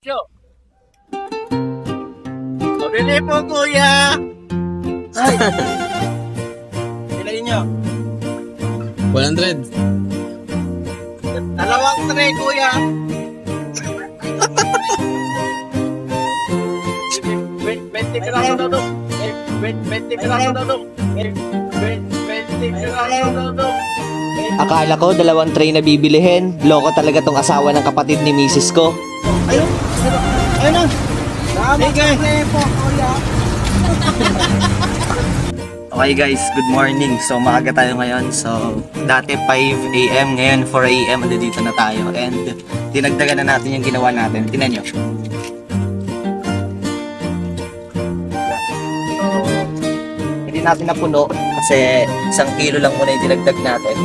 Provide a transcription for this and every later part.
Yo. Pabili po, kuya. Ay. Ilayin nyo. 100. Dalawang tray, kuya. 20 piraso daw doon. 20 piraso daw doon. 20 piraso daw doon. Akala ko 2 tray na bibilihin. Loko talaga tong asawa ng kapatid ni misis ko. Ayun. Ayun na. Sige. Okay guys, good morning. So maaga tayo ngayon. So dati 5 AM, ngayon 4 AM dito na tayo. And dinagdagan na natin yung ginawa natin. Tingnan nyo. Hindi natin napuno kasi 1 kilo lang muna yung dinagdag natin.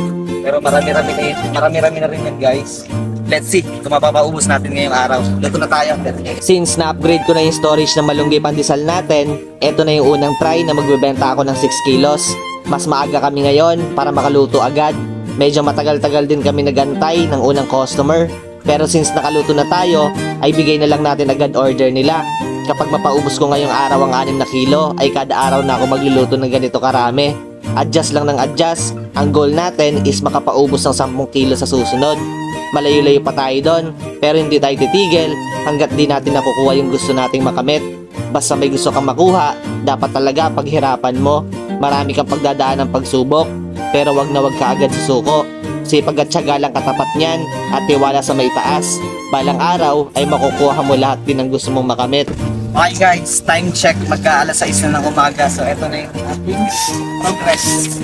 Pero marami-rami na rin yan guys. Let's see kung mapapaubos natin ngayong araw. Luto na tayo. Since na-upgrade ko na yung storage ng malunggay pandesal natin, eto na yung unang try na magbebenta ako ng 6 kilos. Mas maaga kami ngayon para makaluto agad. Medyo matagal-tagal din kami nagantay ng unang customer. Pero since nakaluto na tayo, ay bigay na lang natin agad order nila. Kapag mapaubos ko ngayong araw ang 6 na kilo, ay kada araw na ako magluluto ng ganito karami. Adjust lang ng adjust. Ang goal natin is makapaubos ng 10 kilo sa susunod. Malayo-layo pa tayo doon, pero hindi tayo titigil hanggat di natin nakukuha yung gusto nating makamit. Basta may gusto kang makuha, dapat talaga paghirapan mo. Marami kang pagdadaan ng pagsubok, pero wag na wag ka agad susuko. Sipag at tiyaga lang katapat niyan at tiwala sa may taas. Balang araw ay makukuha mo lahat din ng gusto mong makamit. Okay guys, time check, magka alas 6 na ng umaga. So eto na yung ating progress.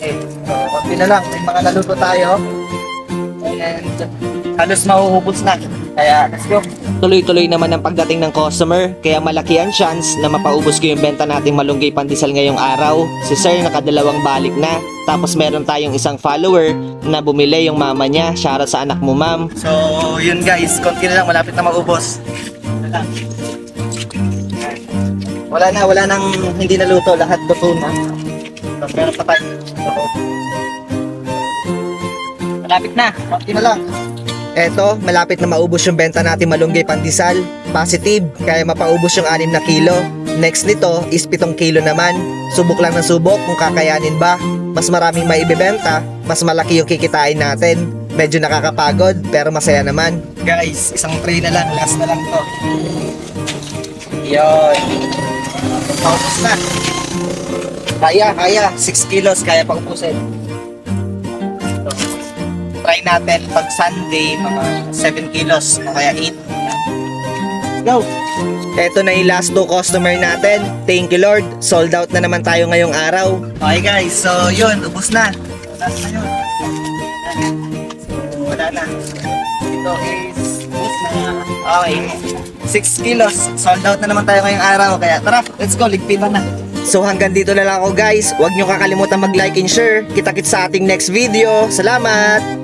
Okay, so konti na lang, may mga naluto tayo. And halos mahuhubos na. Kaya let's go. Tuloy-tuloy naman ang pagdating ng customer, kaya malaki ang chance na mapaubos ko yung benta nating malunggay pandesal ngayong araw. Si sir nakadalawang balik na. Tapos meron tayong isang follower na bumili yung mama niya. Shoutout sa anak mo, ma'am. So yun guys, konti na lang, malapit na maubos. Wala nang hindi naluto, lahat luto na. So, meron pa tayo. Malapit na, konti na lang. Eto, malapit na maubos yung benta natin malunggay pandesal. Positive, kaya mapaubos yung 6 na kilo. Next nito is 7 kilo naman. Subok lang ng subok kung kakayanin ba. Mas maraming maibibenta, mas malaki yung kikitain natin. Medyo nakakapagod, pero masaya naman. Guys, isang tray na lang, last na lang to. Yun. Paubos na. Kaya, 6 kilos, kaya pang ubusin. Try natin pag Sunday, mga 7 kilos o kaya 8. Let's go! Eto na yung last 2 customer natin. Thank you Lord, sold out na naman tayo ngayong araw. Okay guys, so yun, ubos na. Last na yun. So, wala na. Ito is ubos na. Okay, 6 kilos, sold out na naman tayo ngayong araw. Kaya tara, let's go, ligpitan na. So hanggang dito na lang ako guys. Huwag nyo kakalimutan mag-like and share. Kita-kits sa ating next video. Salamat!